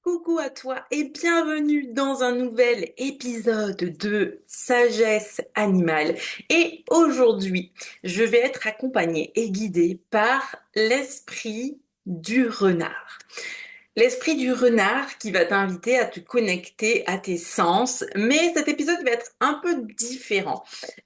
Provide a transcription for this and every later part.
Coucou à toi et bienvenue dans un nouvel épisode de Sagesse animale. Et aujourd'hui, je vais être accompagnée et guidée par l'esprit du renard. L'esprit du renard qui va t'inviter à te connecter à tes sens, mais cet épisode va être un peu différent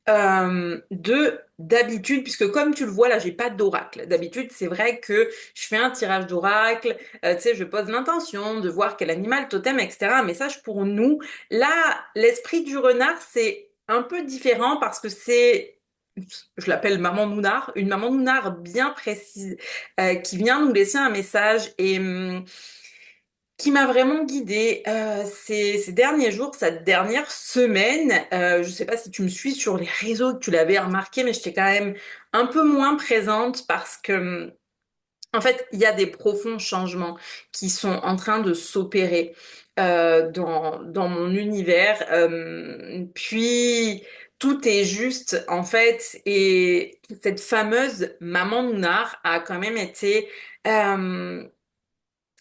de d'habitude, puisque comme tu le vois là, j'ai pas d'oracle. D'habitude, c'est vrai que je fais un tirage d'oracle, tu sais, je pose l'intention de voir quel animal, totem, etc. Un message pour nous. Là, l'esprit du renard, c'est un peu différent parce que je l'appelle maman Nounard, une maman Nounard bien précise qui vient nous laisser un message et qui m'a vraiment guidée ces derniers jours, cette dernière semaine. Je sais pas si tu me suis sur les réseaux, que tu l'avais remarqué, mais j'étais quand même un peu moins présente parce que, en fait, il y a des profonds changements qui sont en train de s'opérer dans mon univers. Puis, tout est juste, en fait, et cette fameuse maman Nounar a quand même été... euh,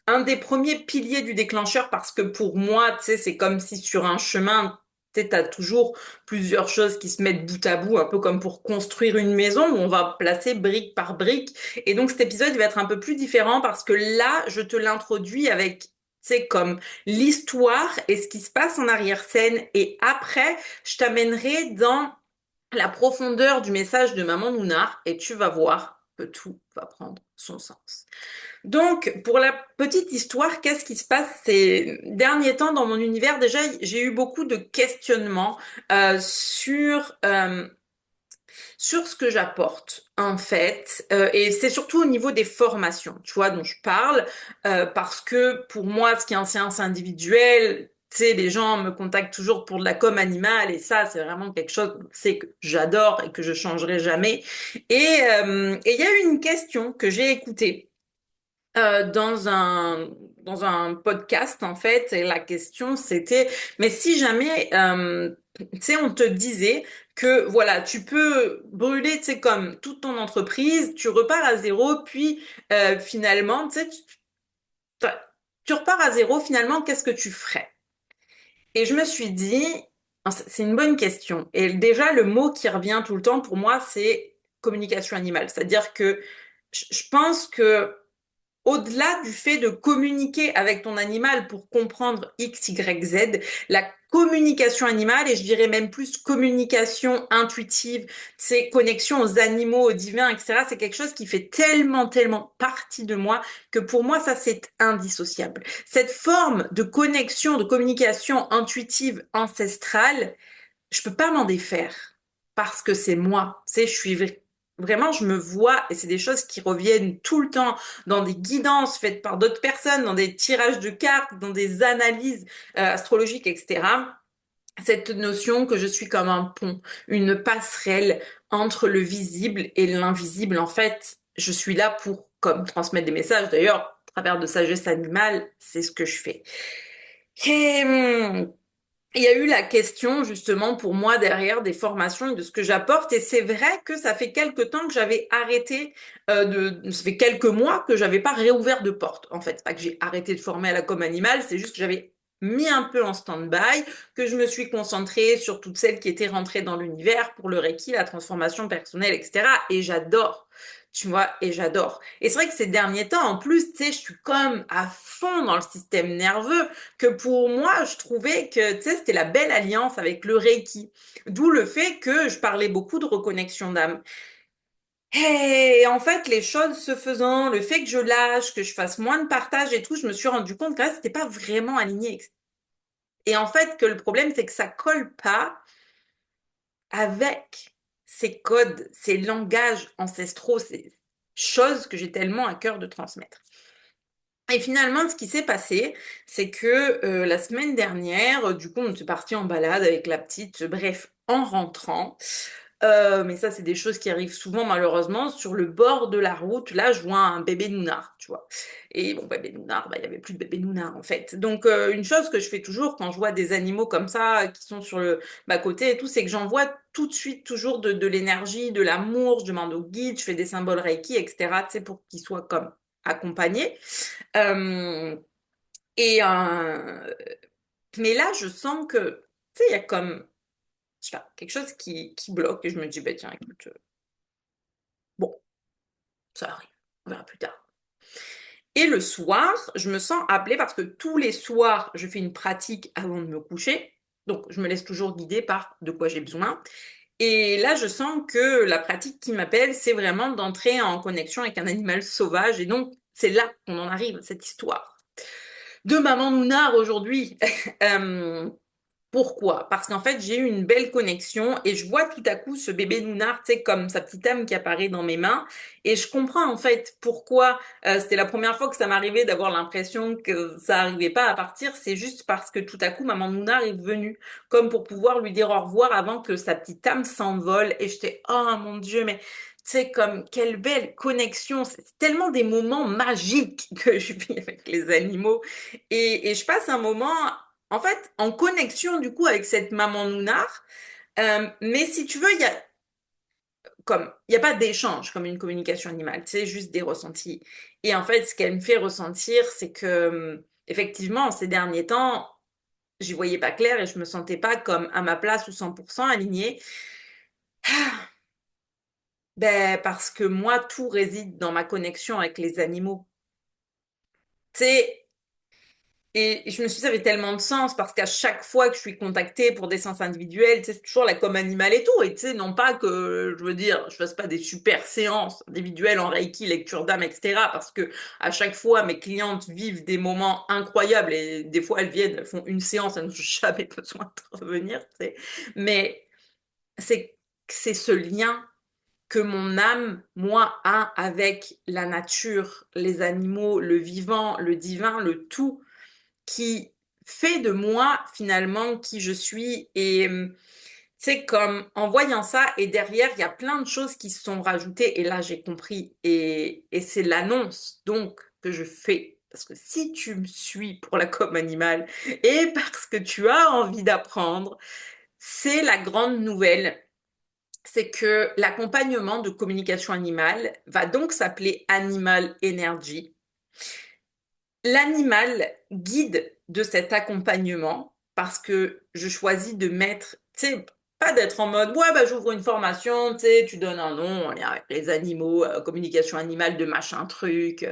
un des premiers piliers du déclencheur parce que pour moi, tu sais, c'est comme si sur un chemin, tu sais, t'as toujours plusieurs choses qui se mettent bout à bout, un peu comme pour construire une maison où on va placer brique par brique. Et donc cet épisode il va être un peu plus différent parce que là, je te l'introduis avec, tu sais, comme l'histoire et ce qui se passe en arrière-scène. Et après, je t'amènerai dans la profondeur du message de Maman Nounar et tu vas voir que tout va prendre son sens. Donc, pour la petite histoire, qu'est-ce qui se passe ces derniers temps dans mon univers? Déjà, j'ai eu beaucoup de questionnements sur ce que j'apporte, en fait. Et c'est surtout au niveau des formations, tu vois, dont je parle, parce que pour moi, ce qui est en séance individuelle, tu sais, les gens me contactent toujours pour de la com animale, et ça, c'est vraiment quelque chose, c'est que j'adore et que je changerai jamais. Et il y a eu une question que j'ai écoutée dans un podcast en fait et la question c'était mais si jamais tu sais on te disait que voilà tu peux brûler tu sais comme toute ton entreprise tu repars à zéro puis finalement tu sais tu repars à zéro finalement qu'est-ce que tu ferais? Et je me suis dit c'est une bonne question et déjà le mot qui revient tout le temps pour moi c'est communication animale, c'est-à-dire que je pense que au-delà du fait de communiquer avec ton animal pour comprendre X, Y, Z, la communication animale, et je dirais même plus communication intuitive, c'est connexion aux animaux, aux divins, etc., c'est quelque chose qui fait tellement, tellement partie de moi que pour moi, ça, c'est indissociable. Cette forme de connexion, de communication intuitive ancestrale, je peux pas m'en défaire parce que c'est moi. Tu sais, vraiment, je me vois et c'est des choses qui reviennent tout le temps dans des guidances faites par d'autres personnes, dans des tirages de cartes, dans des analyses astrologiques, etc. Cette notion que je suis comme un pont, une passerelle entre le visible et l'invisible. En fait, je suis là pour comme transmettre des messages. D'ailleurs, à travers de sagesse animale, c'est ce que je fais. Et, il y a eu la question justement pour moi derrière des formations et de ce que j'apporte et c'est vrai que ça fait quelque temps que j'avais arrêté ça fait quelques mois que j'avais pas réouvert de porte en fait. C'est pas que j'ai arrêté de former à la com animale, c'est juste que j'avais mis un peu en stand-by, que je me suis concentrée sur toutes celles qui étaient rentrées dans l'univers pour le Reiki, la transformation personnelle, etc. Et j'adore, tu vois, et j'adore. Et c'est vrai que ces derniers temps, en plus, tu sais, je suis comme à fond dans le système nerveux que pour moi, je trouvais que, tu sais, c'était la belle alliance avec le Reiki. D'où le fait que je parlais beaucoup de reconnexion d'âme. Et en fait, les choses se faisant, le fait que je lâche, que je fasse moins de partage et tout, je me suis rendu compte que là, c'était pas vraiment aligné. Et en fait, que le problème, c'est que ça colle pas avec ces codes, ces langages ancestraux, ces choses que j'ai tellement à cœur de transmettre. Et finalement, ce qui s'est passé, c'est que la semaine dernière, du coup, on est parti en balade avec la petite, bref, en rentrant. Mais ça, c'est des choses qui arrivent souvent, malheureusement. Sur le bord de la route, là, je vois un bébé nounard, tu vois. Et bon, bébé nounard, bah, il y avait plus de bébé nounard, en fait. Donc, une chose que je fais toujours quand je vois des animaux comme ça, qui sont sur le bas-côté et tout, c'est que j'envoie tout de suite toujours de l'énergie, de l'amour. Je demande au guide, je fais des symboles Reiki, etc., tu sais, pour qu'ils soient comme accompagnés. Euh, Et mais là, je sens que, tu sais, il y a comme, je sais pas, quelque chose qui bloque et je me dis, bah tiens, écoute, bon, ça arrive, on verra plus tard. Et le soir, je me sens appelée parce que tous les soirs, je fais une pratique avant de me coucher. Donc, je me laisse toujours guider par de quoi j'ai besoin. Et là, je sens que la pratique qui m'appelle, c'est vraiment d'entrer en connexion avec un animal sauvage. Et donc, c'est là qu'on en arrive, cette histoire. De Maman Nounard aujourd'hui. Euh, Pourquoi? Parce qu'en fait, j'ai eu une belle connexion et je vois tout à coup ce bébé Nounard, tu sais, comme sa petite âme qui apparaît dans mes mains. Et je comprends en fait pourquoi c'était la première fois que ça m'arrivait d'avoir l'impression que ça arrivait pas à partir. C'est juste parce que tout à coup, maman Nounard est venue, comme pour pouvoir lui dire au revoir avant que sa petite âme s'envole. Et j'étais, oh mon Dieu, mais tu sais, comme quelle belle connexion. C'est tellement des moments magiques que je vis avec les animaux. Et je passe un moment en fait, en connexion du coup avec cette maman nounard. Mais si tu veux, il y a pas d'échange comme une communication animale, c'est juste des ressentis. Et en fait, ce qu'elle me fait ressentir, c'est que effectivement, ces derniers temps, j'y voyais pas clair et je me sentais pas comme à ma place ou 100% alignée. Ben, parce que moi, tout réside dans ma connexion avec les animaux. Tu sais, et je me suis dit, ça avait tellement de sens parce qu'à chaque fois que je suis contactée pour des séances individuelles, tu sais, c'est toujours la com animale et tout. Et tu sais, non pas que, je veux dire, je fasse pas des super séances individuelles en Reiki, lecture d'âme, etc. Parce que à chaque fois, mes clientes vivent des moments incroyables et des fois, elles viennent, elles font une séance, elles n'ont jamais besoin de revenir, tu sais. Mais c'est ce lien que mon âme, moi, a avec la nature, les animaux, le vivant, le divin, le tout qui fait de moi finalement qui je suis. Et c'est comme en voyant ça, et derrière, il y a plein de choses qui se sont rajoutées, et là j'ai compris, et c'est l'annonce donc que je fais. Parce que si tu me suis pour la com animale et parce que tu as envie d'apprendre, c'est la grande nouvelle. C'est que l'accompagnement de communication animale va donc s'appeler Animal Energy. L'animal guide de cet accompagnement parce que je choisis de mettre, tu sais, pas d'être en mode, ouais, bah, j'ouvre une formation, tu sais, tu donnes un nom, on est avec les animaux, communication animale de machin truc.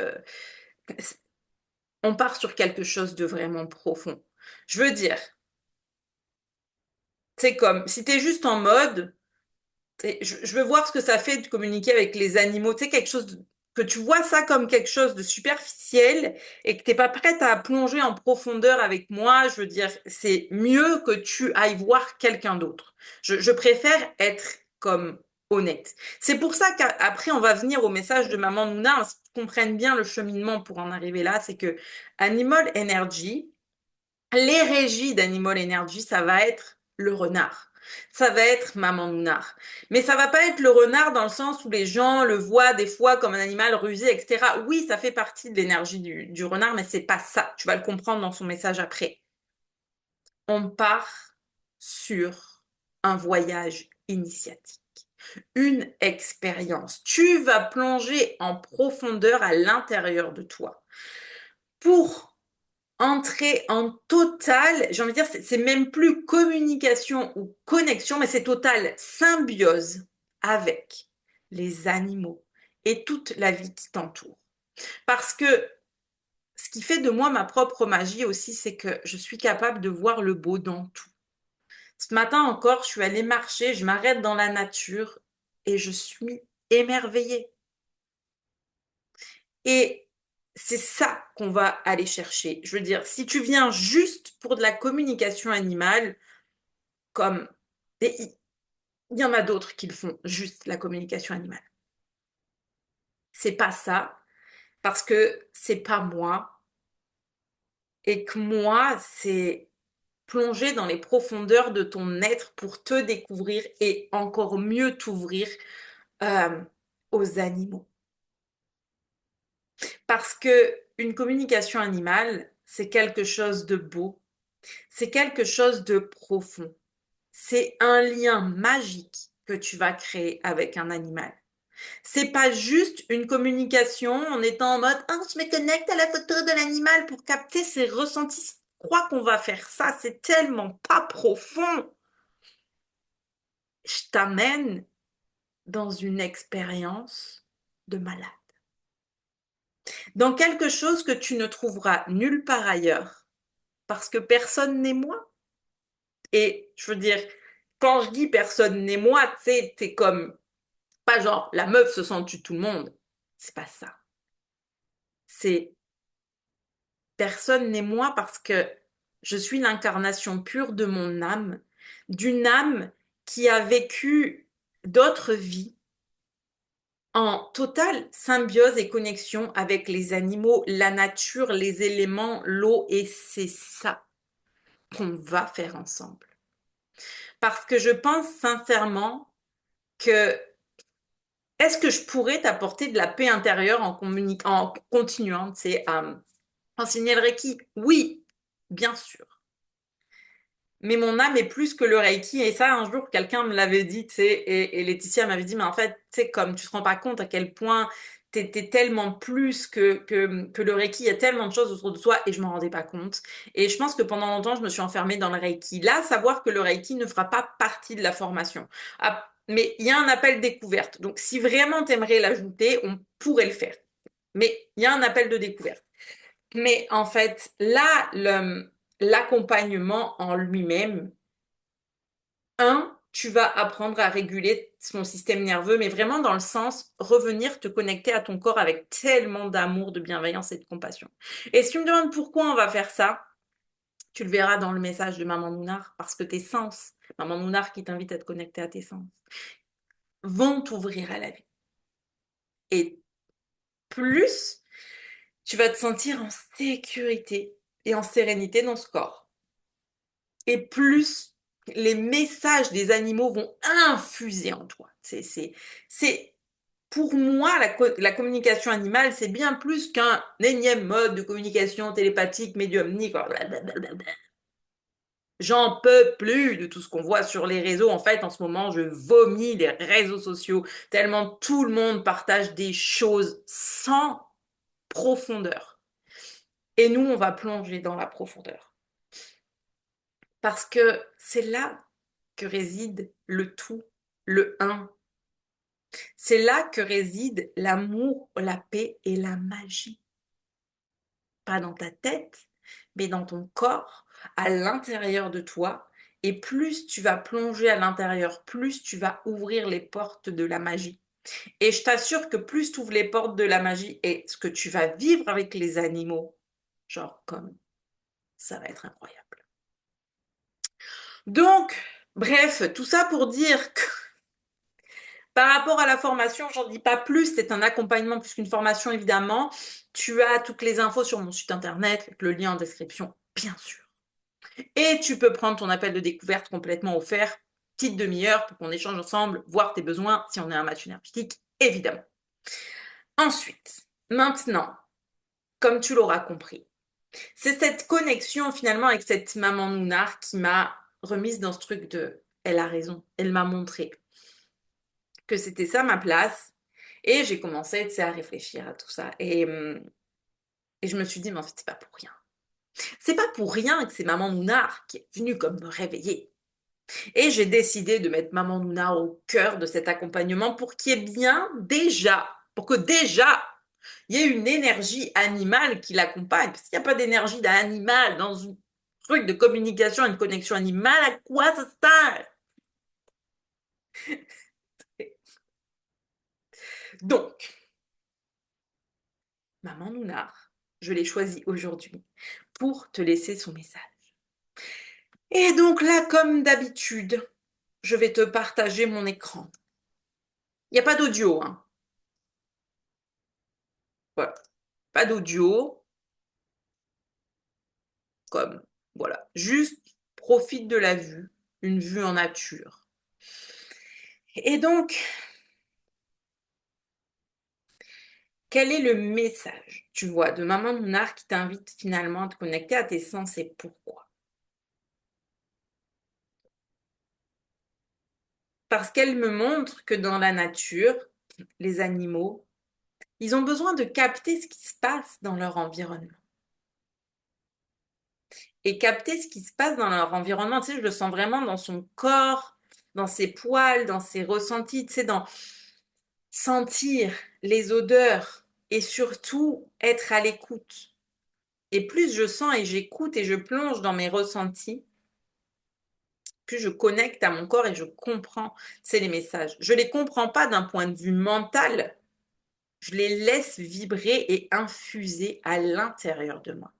On part sur quelque chose de vraiment profond. Je veux dire, c'est comme si t'es juste en mode, je veux voir ce que ça fait de communiquer avec les animaux. Tu sais, que tu vois ça comme quelque chose de superficiel et que t'es pas prête à plonger en profondeur avec moi. Je veux dire, c'est mieux que tu ailles voir quelqu'un d'autre. Je préfère être comme honnête. C'est pour ça qu'après, on va venir au message de Maman Nouna, hein, qu'on comprenne bien le cheminement pour en arriver là. C'est que Animal Energy, les régies d'Animal Energy, ça va être le renard. Ça va être Maman Nounard. Mais ça va pas être le renard dans le sens où les gens le voient des fois comme un animal rusé, etc. Oui, ça fait partie de l'énergie du renard, mais c'est pas ça. Tu vas le comprendre dans son message après. On part sur un voyage initiatique, une expérience. Tu vas plonger en profondeur à l'intérieur de toi pour entrer en totale, j'ai envie de dire, c'est même plus communication ou connexion, mais c'est totale symbiose avec les animaux et toute la vie qui t'entoure. Parce que ce qui fait de moi ma propre magie aussi, c'est que je suis capable de voir le beau dans tout. Ce matin encore, je suis allée marcher, je m'arrête dans la nature et je suis émerveillée. Et c'est ça qu'on va aller chercher. Je veux dire, si tu viens juste pour de la communication animale, comme et il y en a d'autres qui le font, juste la communication animale. C'est pas ça, parce que c'est pas moi, et que moi, c'est plonger dans les profondeurs de ton être pour te découvrir et encore mieux t'ouvrir euh, aux animaux. Parce que une communication animale, c'est quelque chose de beau, c'est quelque chose de profond. C'est un lien magique que tu vas créer avec un animal. C'est pas juste une communication en étant en mode ah, je me connecte à la photo de l'animal pour capter ses ressentis. Je crois qu'on va faire ça, c'est tellement pas profond. Je t'amène dans une expérience de malade. Dans quelque chose que tu ne trouveras nulle part ailleurs, parce que personne n'est moi. Et je veux dire, quand je dis personne n'est moi, tu sais, t'es comme, pas genre la meuf se sent tue tout le monde. C'est pas ça. C'est personne n'est moi parce que je suis l'incarnation pure de mon âme, d'une âme qui a vécu d'autres vies en totale symbiose et connexion avec les animaux, la nature, les éléments, l'eau, et c'est ça qu'on va faire ensemble. Parce que je pense sincèrement que est-ce que je pourrais t'apporter de la paix intérieure en continuant, tu sais, à enseigner le Reiki? Oui, bien sûr. Mais mon âme est plus que le Reiki. Et ça, un jour, quelqu'un me l'avait dit, tu sais, et Laetitia m'avait dit, mais en fait, tu sais, comme tu te rends pas compte à quel point t'es tellement plus que le Reiki, il y a tellement de choses autour de toi, et je m'en rendais pas compte. Et je pense que pendant longtemps, je me suis enfermée dans le Reiki. Là, savoir que le Reiki ne fera pas partie de la formation. Ah, mais il y a un appel découverte. Donc, si vraiment t'aimerais l'ajouter, on pourrait le faire. Mais il y a un appel de découverte. Mais en fait, là, l'accompagnement en lui-même, tu vas apprendre à réguler ton système nerveux, mais vraiment dans le sens revenir te connecter à ton corps avec tellement d'amour, de bienveillance et de compassion. Et si tu me demandes pourquoi on va faire ça, tu le verras dans le message de Maman Nounar, parce que tes sens, Maman Nounar qui t'invite à te connecter à tes sens, vont t'ouvrir à la vie. Et plus tu vas te sentir en sécurité et en sérénité dans ce corps. Et plus les messages des animaux vont infuser en toi. C'est pour moi, la communication animale, c'est bien plus qu'un énième mode de communication télépathique, médiumnique. J'en peux plus de tout ce qu'on voit sur les réseaux. En fait, en ce moment, je vomis les réseaux sociaux tellement tout le monde partage des choses sans profondeur. Et nous, on va plonger dans la profondeur. Parce que c'est là que réside le tout, le un. C'est là que réside l'amour, la paix et la magie. Pas dans ta tête, mais dans ton corps, à l'intérieur de toi. Et plus tu vas plonger à l'intérieur, plus tu vas ouvrir les portes de la magie. Et je t'assure que plus tu ouvres les portes de la magie et ce que tu vas vivre avec les animaux, genre comme ça va être incroyable. Donc, bref, tout ça pour dire que par rapport à la formation, j'en dis pas plus, c'est un accompagnement plus qu'une formation évidemment. Tu as toutes les infos sur mon site internet, le lien en description, bien sûr. Et tu peux prendre ton appel de découverte complètement offert, petite demi-heure pour qu'on échange ensemble, voir tes besoins si on est un match énergétique, évidemment. Ensuite, maintenant, comme tu l'auras compris, c'est cette connexion finalement avec cette maman Nounar qui m'a remise dans ce truc de elle a raison, elle m'a montré que c'était ça ma place. Et j'ai commencé, tu sais, à réfléchir à tout ça. Et je me suis dit, mais en fait, c'est pas pour rien. C'est pas pour rien que c'est Maman Nounar qui est venue comme me réveiller. Et j'ai décidé de mettre Maman Nounar au cœur de cet accompagnement pour qu'il y ait bien déjà, pour que déjà, il y ait une énergie animale qui l'accompagne. Parce qu'il n'y a pas d'énergie d'animal dans un truc de communication, une connexion animale, à quoi ça sert? Donc, Maman Nounar, je l'ai choisie aujourd'hui pour te laisser son message. Et donc là, comme d'habitude, je vais te partager mon écran. Il n'y a pas d'audio, hein. Voilà. Pas d'audio, comme, voilà. Juste profite de la vue, une vue en nature. Et donc, quel est le message, tu vois, de Maman Nounar qui t'invite finalement à te connecter à tes sens et pourquoi? Parce qu'elle me montre que dans la nature, les animaux, ils ont besoin de capter ce qui se passe dans leur environnement. Et capter ce qui se passe dans leur environnement, tu sais, je le sens vraiment dans son corps, dans ses poils, dans ses ressentis, tu sais, dans sentir les odeurs et surtout être à l'écoute. Et plus je sens et j'écoute et je plonge dans mes ressentis, plus je connecte à mon corps et je comprends, c'est les messages. Je les comprends pas d'un point de vue mental, je les laisse vibrer et infuser à l'intérieur de moi.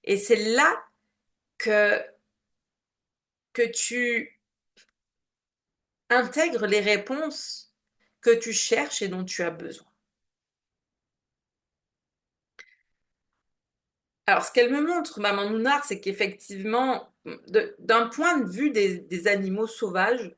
Et c'est là que, que tu intègres les réponses que tu cherches et dont tu as besoin. Alors, ce qu'elle me montre, Maman Nounard, c'est qu'effectivement, d'un point de vue des animaux sauvages,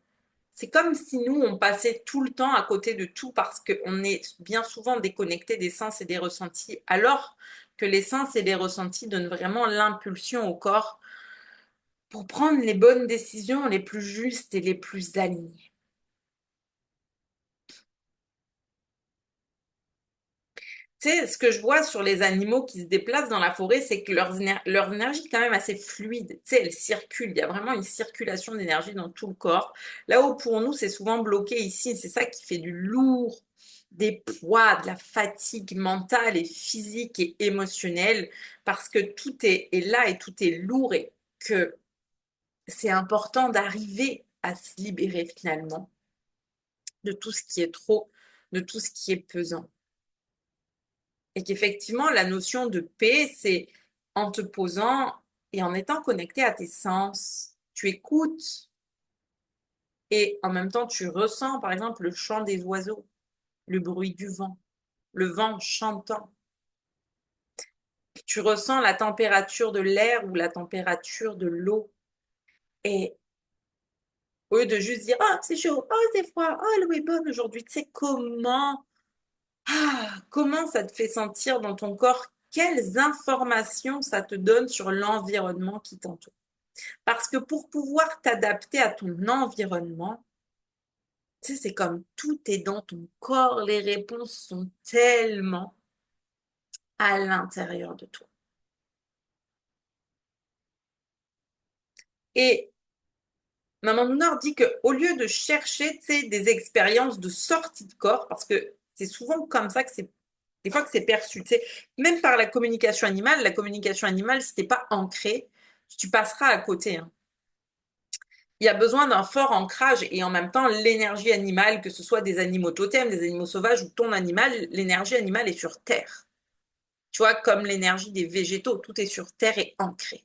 c'est comme si nous, on passait tout le temps à côté de tout parce qu'on est bien souvent déconnecté des sens et des ressentis, alors que les sens et les ressentis donnent vraiment l'impulsion au corps pour prendre les bonnes décisions les plus justes et les plus alignées. Tu sais, ce que je vois sur les animaux qui se déplacent dans la forêt, c'est que leur énergie est quand même assez fluide. Tu sais, elle circule. Il y a vraiment une circulation d'énergie dans tout le corps. Là où pour nous, c'est souvent bloqué ici. C'est ça qui fait du lourd, des poids, de la fatigue mentale et physique et émotionnelle, parce que tout est là et tout est lourd et que c'est important d'arriver à se libérer finalement de tout ce qui est trop, de tout ce qui est pesant. Et qu'effectivement, la notion de paix, c'est en te posant et en étant connecté à tes sens, tu écoutes et en même temps, tu ressens, par exemple, le chant des oiseaux, le bruit du vent, le vent chantant. Tu ressens la température de l'air ou la température de l'eau. Et au lieu de juste dire, oh, c'est chaud, oh, c'est froid, oh, l'eau est bonne aujourd'hui, tu sais comment ça te fait sentir dans ton corps, quelles informations ça te donne sur l'environnement qui t'entoure. Parce que pour pouvoir t'adapter à ton environnement, tu sais, c'est comme tout est dans ton corps, les réponses sont tellement à l'intérieur de toi. Et Maman Nord dit qu'au lieu de chercher, tu sais, des expériences de sortie de corps, parce que c'est souvent comme ça que c'est, des fois que c'est perçu, tu sais, même par la communication animale, si t'es pas ancré, tu passeras à côté, hein. Il y a besoin d'un fort ancrage et en même temps, l'énergie animale, que ce soit des animaux totems, des animaux sauvages ou ton animal, l'énergie animale est sur Terre. Tu vois, comme l'énergie des végétaux, tout est sur Terre et ancré.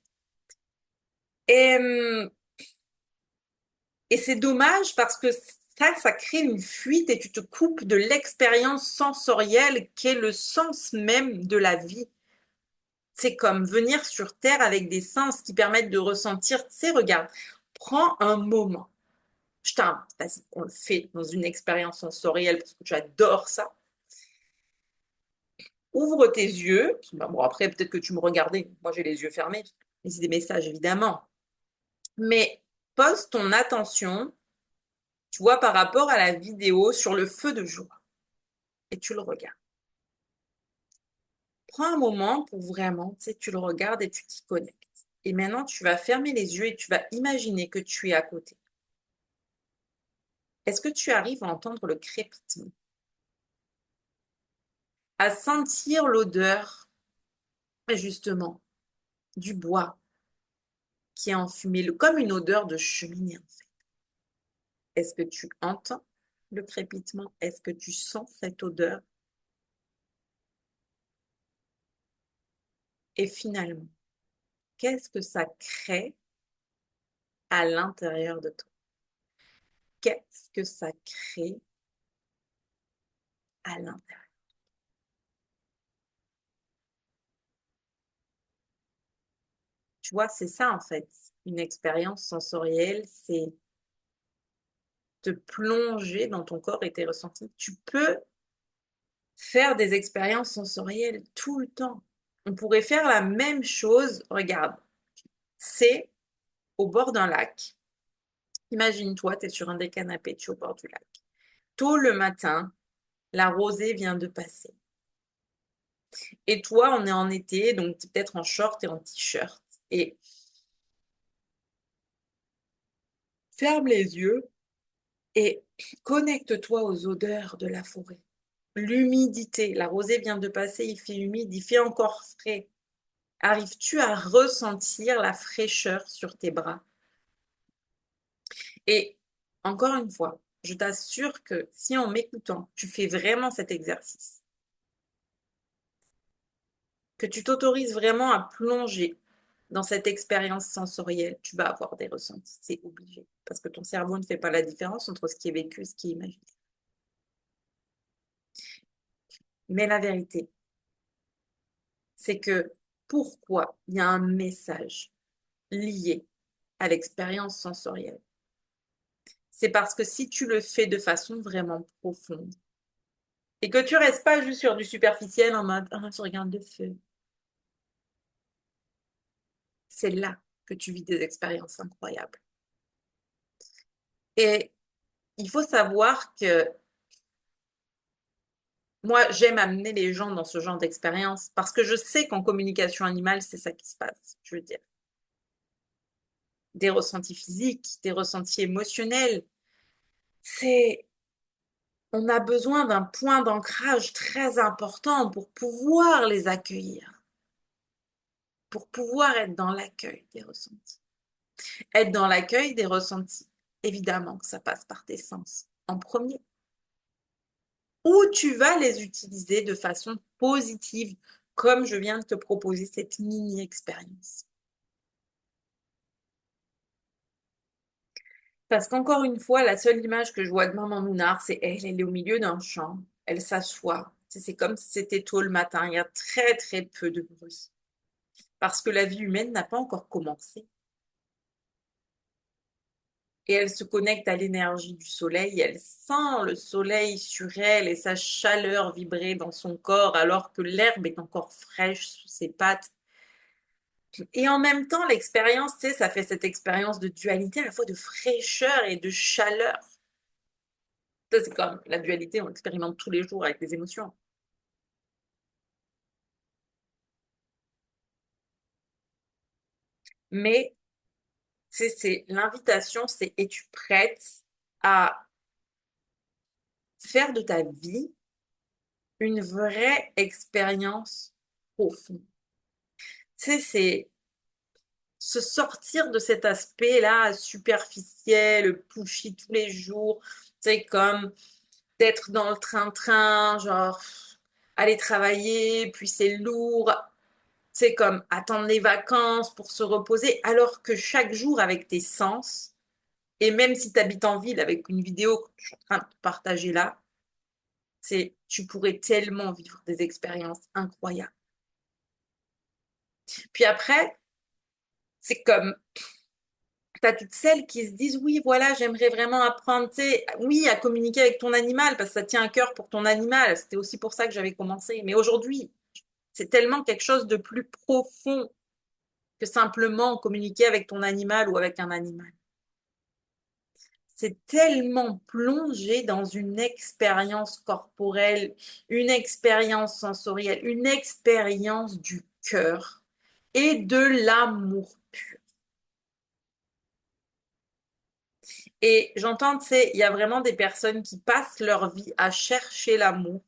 Et, et c'est dommage parce que ça crée une fuite et tu te coupes de l'expérience sensorielle qui est le sens même de la vie. C'est comme venir sur Terre avec des sens qui permettent de ressentir. Tu sais, regarde, prends un moment. Je t'invite, vas-y, on le fait dans une expérience sensorielle parce que tu adores ça. Ouvre tes yeux. Bon, après, peut-être que tu me regardais. Moi, j'ai les yeux fermés. Mais c'est des messages, évidemment. Mais pose ton attention, tu vois, par rapport à la vidéo sur le feu de joie. Et tu le regardes. Prends un moment pour vraiment, tu sais, tu le regardes et tu t'y connectes. Et maintenant, tu vas fermer les yeux et tu vas imaginer que tu es à côté. Est-ce que tu arrives à entendre le crépitement? À sentir l'odeur, justement, du bois qui est enfumé, comme une odeur de cheminée en fait. Est-ce que tu entends le crépitement? Est-ce que tu sens cette odeur? Et finalement, qu'est-ce que ça crée à l'intérieur de toi? Qu'est-ce que ça crée à l'intérieur? Tu vois, c'est ça en fait. Une expérience sensorielle, c'est te plonger dans ton corps et tes ressentis. Tu peux faire des expériences sensorielles tout le temps. On pourrait faire la même chose. Regarde, c'est au bord d'un lac. Imagine-toi, tu es sur un des canapés, tu es au bord du lac. Tôt le matin, La rosée vient de passer. Et toi, on est en été, donc tu es peut-être en short et en t-shirt. Et ferme les yeux et connecte-toi aux odeurs de la forêt. L'humidité, la rosée vient de passer, il fait humide, il fait encore frais. Arrives-tu à ressentir la fraîcheur sur tes bras? Et encore une fois, je t'assure que si en m'écoutant, tu fais vraiment cet exercice, que tu t'autorises vraiment à plonger dans cette expérience sensorielle, tu vas avoir des ressentis, c'est obligé. Parce que ton cerveau ne fait pas la différence entre ce qui est vécu et ce qui est imaginé. Mais la vérité, c'est que pourquoi il y a un message lié à l'expérience sensorielle? C'est parce que si tu le fais de façon vraiment profonde et que tu restes pas juste sur du superficiel en mode ah, tu regardes le feu, c'est là que tu vis des expériences incroyables. Et il faut savoir que moi, j'aime amener les gens dans ce genre d'expérience parce que je sais qu'en communication animale, c'est ça qui se passe. Je veux dire, des ressentis physiques, des ressentis émotionnels. C'est, on a besoin d'un point d'ancrage très important pour pouvoir les accueillir, pour pouvoir être dans l'accueil des ressentis. Être dans l'accueil des ressentis, évidemment que ça passe par tes sens en premier, ou tu vas les utiliser de façon positive, comme je viens de te proposer cette mini-expérience. Parce qu'encore une fois, la seule image que je vois de Maman Mounard, c'est elle, elle est au milieu d'un champ, elle s'assoit. C'est comme si c'était tôt le matin, il y a très très peu de bruit. Parce que la vie humaine n'a pas encore commencé. Et elle se connecte à l'énergie du soleil, elle sent le soleil sur elle et sa chaleur vibrer dans son corps alors que l'herbe est encore fraîche sous ses pattes. Et en même temps, l'expérience, tu sais, ça fait cette expérience de dualité à la fois de fraîcheur et de chaleur. Ça, c'est comme la dualité, on l'expérimente tous les jours avec les émotions. Mais, tu sais, c'est l'invitation, c'est es-tu prête à faire de ta vie une vraie expérience profonde? Tu sais, c'est se sortir de cet aspect-là superficiel, pushy tous les jours, tu sais, comme d'être dans le train-train, genre aller travailler, puis c'est lourd, c'est comme attendre les vacances pour se reposer, alors que chaque jour avec tes sens, et même si tu habites en ville avec une vidéo que je suis en train de partager là, c'est tu pourrais tellement vivre des expériences incroyables. Puis après, c'est comme t'as toutes celles qui se disent oui, voilà, j'aimerais vraiment apprendre, tu sais, oui, à communiquer avec ton animal parce que ça tient à cœur pour ton animal. C'était aussi pour ça que j'avais commencé. Mais aujourd'hui, c'est tellement quelque chose de plus profond que simplement communiquer avec ton animal ou avec un animal. C'est tellement plongé dans une expérience corporelle, une expérience sensorielle, une expérience du cœur et de l'amour pur. Et j'entends, tu sais, il y a vraiment des personnes qui passent leur vie à chercher l'amour,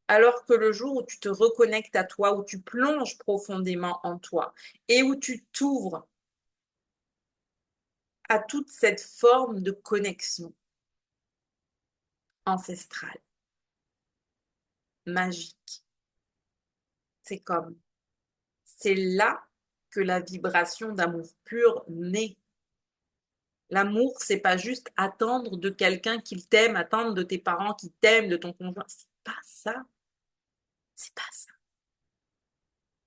alors que le jour où tu te reconnectes à toi, où tu plonges profondément en toi et où tu t'ouvres à toute cette forme de connexion ancestrale, magique, c'est comme, c'est là que la vibration d'amour pur naît. L'amour, c'est pas juste attendre de quelqu'un qui t'aime, attendre de tes parents qui t'aiment, de ton conjoint. C'est pas ça. C'est pas ça.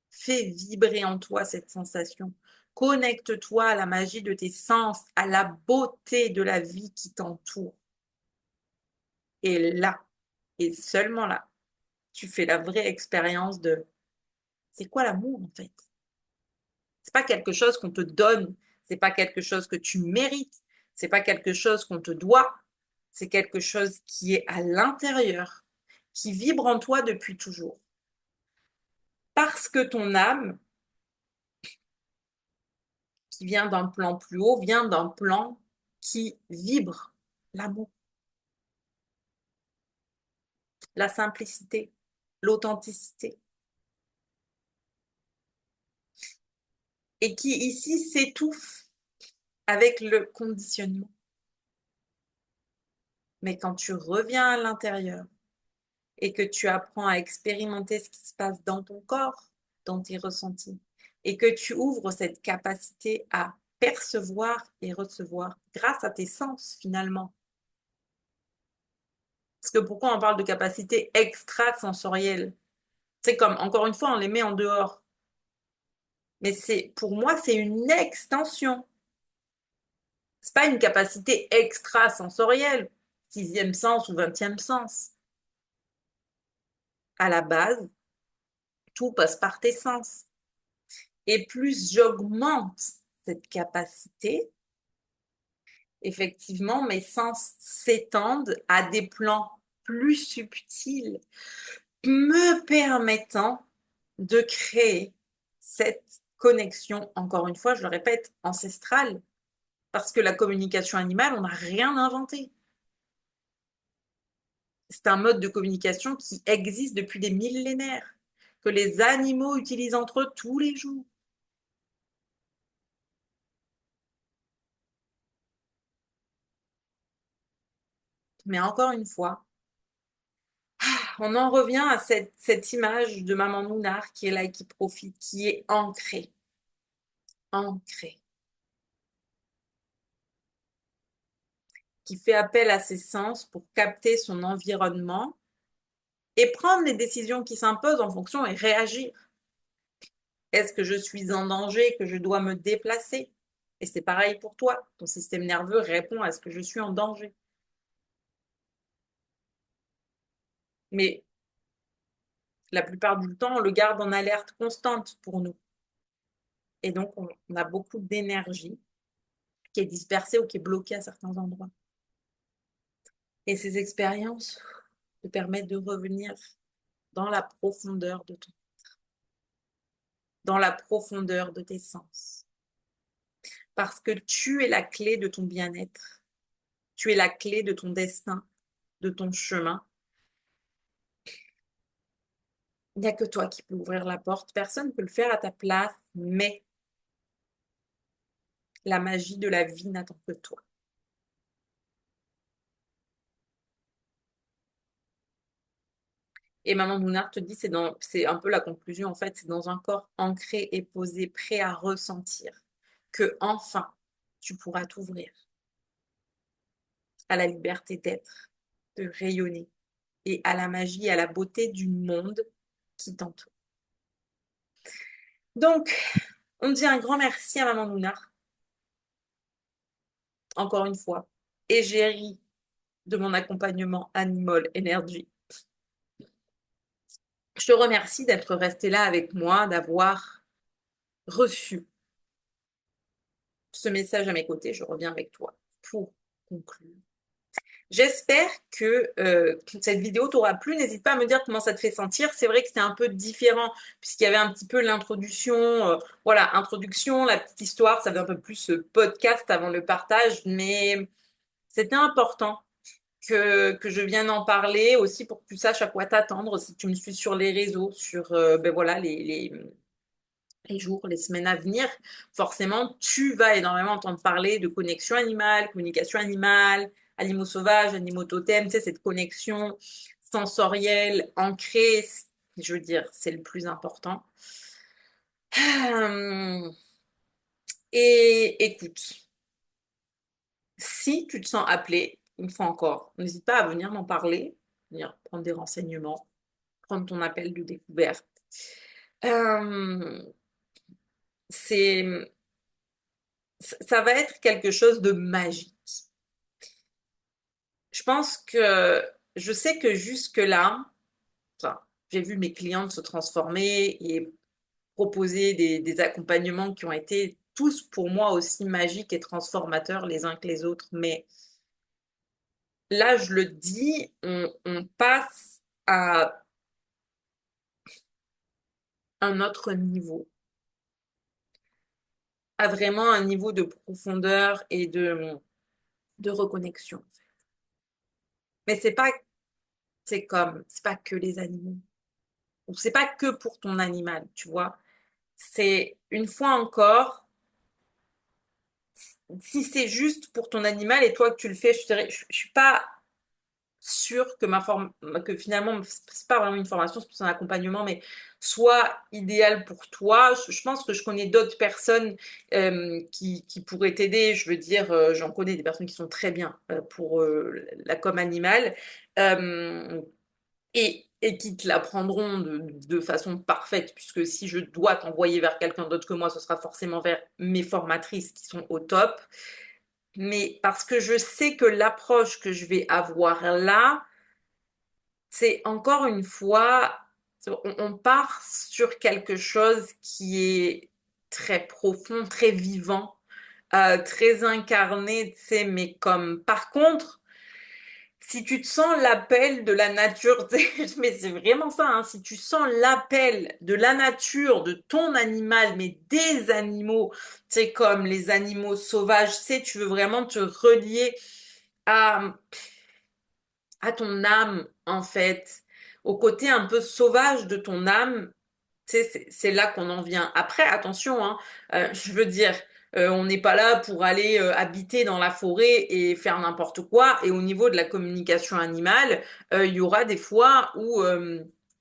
Fais vibrer en toi cette sensation. Connecte-toi à la magie de tes sens, à la beauté de la vie qui t'entoure. Et là, et seulement là, tu fais la vraie expérience de c'est quoi l'amour en fait? C'est pas quelque chose qu'on te donne, c'est pas quelque chose que tu mérites, c'est pas quelque chose qu'on te doit, c'est quelque chose qui est à l'intérieur, qui vibre en toi depuis toujours. Parce que ton âme, qui vient d'un plan plus haut, vient d'un plan qui vibre l'amour, la simplicité, l'authenticité. Et qui ici s'étouffe avec le conditionnement. Mais quand tu reviens à l'intérieur et que tu apprends à expérimenter ce qui se passe dans ton corps, dans tes ressentis, et que tu ouvres cette capacité à percevoir et recevoir grâce à tes sens finalement. Parce que pourquoi on parle de capacité extrasensorielle? C'est comme, encore une fois, on les met en dehors. Mais pour moi, c'est une extension. C'est pas une capacité extrasensorielle, sixième sens ou vingtième sens. À la base, tout passe par tes sens. Et plus j'augmente cette capacité, effectivement, mes sens s'étendent à des plans plus subtils, me permettant de créer cette connexion, encore une fois, je le répète, ancestrale. Parce que la communication animale, on n'a rien inventé. C'est un mode de communication qui existe depuis des millénaires, que les animaux utilisent entre eux tous les jours. Mais encore une fois, on en revient à cette image de maman Nounar qui est là et qui profite, qui est ancrée. Ancrée. Qui fait appel à ses sens pour capter son environnement et prendre les décisions qui s'imposent en fonction et réagir. Est-ce que je suis en danger, que je dois me déplacer? Et c'est pareil pour toi. Ton système nerveux répond à ce que je suis en danger. Mais la plupart du temps, on le garde en alerte constante pour nous. Et donc, on a beaucoup d'énergie qui est dispersée ou qui est bloquée à certains endroits. Et ces expériences te permettent de revenir dans la profondeur de ton être, dans la profondeur de tes sens. Parce que tu es la clé de ton bien-être. Tu es la clé de ton destin, de ton chemin. Il n'y a que toi qui peux ouvrir la porte. Personne ne peut le faire à ta place, mais la magie de la vie n'attend que toi. Et Maman Mounard te dit, c'est un peu la conclusion en fait, c'est dans un corps ancré et posé, prêt à ressentir, que enfin tu pourras t'ouvrir à la liberté d'être, de rayonner et à la magie et à la beauté du monde qui t'entoure. Donc, on dit un grand merci à Maman Mounard, encore une fois, égérie de mon accompagnement Animal Energy. Je te remercie d'être resté là avec moi, d'avoir reçu ce message à mes côtés. Je reviens avec toi pour conclure. J'espère que cette vidéo t'aura plu. N'hésite pas à me dire comment ça te fait sentir. C'est vrai que c'était un peu différent puisqu'il y avait un petit peu l'introduction. Voilà, introduction, la petite histoire, ça fait un peu plus podcast avant le partage, mais c'était important que je vienne en parler aussi pour que tu saches à quoi t'attendre si tu me suis sur les réseaux, sur ben voilà, les jours, les semaines à venir, forcément, tu vas énormément entendre parler de connexion animale, communication animale, animaux sauvages, animaux totems, tu sais, cette connexion sensorielle, ancrée, je veux dire, c'est le plus important. Et écoute, si tu te sens appelé, une fois encore, n'hésite pas à venir m'en parler, venir prendre des renseignements, prendre ton appel de découverte. Euh, c'est ça va être quelque chose de magique. Je pense que je sais que jusque-là, enfin, j'ai vu mes clientes se transformer et proposer des accompagnements qui ont été tous pour moi aussi magiques et transformateurs les uns que les autres. Mais là, je le dis, on passe à un autre niveau, à vraiment un niveau de profondeur et de reconnexion. Mais c'est pas que les animaux. Ou c'est pas que pour ton animal, tu vois. C'est une fois encore, si c'est juste pour ton animal et toi que tu le fais, je dirais, je suis pas sûre que que finalement, c'est pas vraiment une formation, c'est plus un accompagnement, mais soit idéal pour toi. Je pense que je connais d'autres personnes qui pourraient t'aider. Je veux dire, j'en connais des personnes qui sont très bien pour la com animale. Euh, et qui te l'apprendront de façon parfaite, puisque si je dois t'envoyer vers quelqu'un d'autre que moi, ce sera forcément vers mes formatrices qui sont au top. Mais parce que je sais que l'approche que je vais avoir là, c'est encore une fois, on part sur quelque chose qui est très profond, très vivant, très incarné, tu sais, mais comme par contre, si tu te sens l'appel de la nature, mais c'est vraiment ça, hein, si tu sens l'appel de la nature, de ton animal, mais des animaux, c'est comme les animaux sauvages, tu veux vraiment te relier à, à ton âme, en fait, au côté un peu sauvage de ton âme, c'est là qu'on en vient. Après, attention, hein, je veux dire, on n'est pas là pour aller habiter dans la forêt et faire n'importe quoi. Et au niveau de la communication animale, il y aura des fois où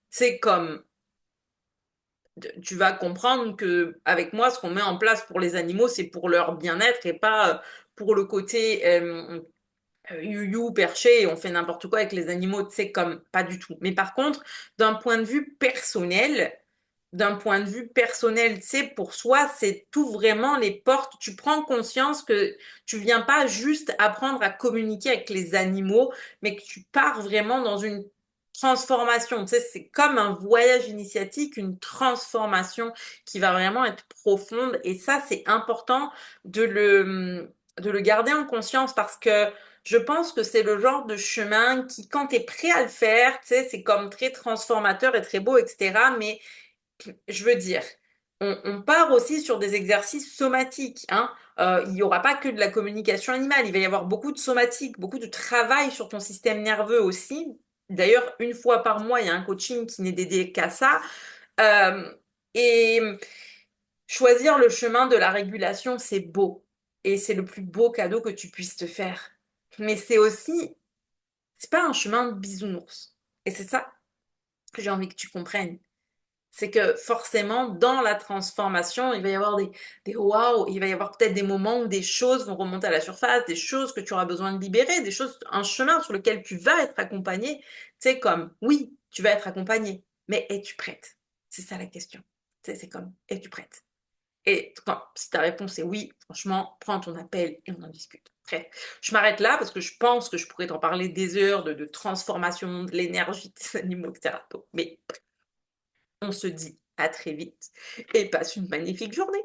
c'est comme tu vas comprendre que avec moi, ce qu'on met en place pour les animaux, c'est pour leur bien-être et pas pour le côté you perché et on fait n'importe quoi avec les animaux, tu sais, comme pas du tout. Mais par contre, d'un point de vue personnel, d'un point de vue personnel, tu sais, pour soi, c'est tout vraiment les portes. Tu prends conscience que tu viens pas juste apprendre à communiquer avec les animaux, mais que tu pars vraiment dans une transformation. Tu sais, c'est comme un voyage initiatique, une transformation qui va vraiment être profonde. Et ça, c'est important de le garder en conscience parce que je pense que c'est le genre de chemin qui, quand tu es prêt à le faire, tu sais, c'est comme très transformateur et très beau, etc. Mais je veux dire, on part aussi sur des exercices somatiques, hein. Il n'y aura pas que de la communication animale, il va y avoir beaucoup de somatique, beaucoup de travail sur ton système nerveux aussi. D'ailleurs, une fois par mois, il y a un coaching qui n'est dédié qu'à ça. Euh, et choisir le chemin de la régulation, c'est beau. Et c'est le plus beau cadeau que tu puisses te faire. Mais c'est aussi, c'est pas un chemin de bisounours. Et c'est ça que j'ai envie que tu comprennes. C'est que forcément, dans la transformation, il va y avoir des waouh, il va y avoir peut-être des moments où des choses vont remonter à la surface, des choses que tu auras besoin de libérer, des choses, un chemin sur lequel tu vas être accompagné. Tu sais, comme, oui, tu vas être accompagné, mais es-tu prête? C'est ça la question. Tu sais, c'est comme, es-tu prête? Et si ta réponse est oui, franchement, prends ton appel et on en discute. Après, je m'arrête là parce que je pense que je pourrais t'en parler des heures de transformation de l'énergie des animaux, etc. Mais on se dit à très vite et passe une magnifique journée.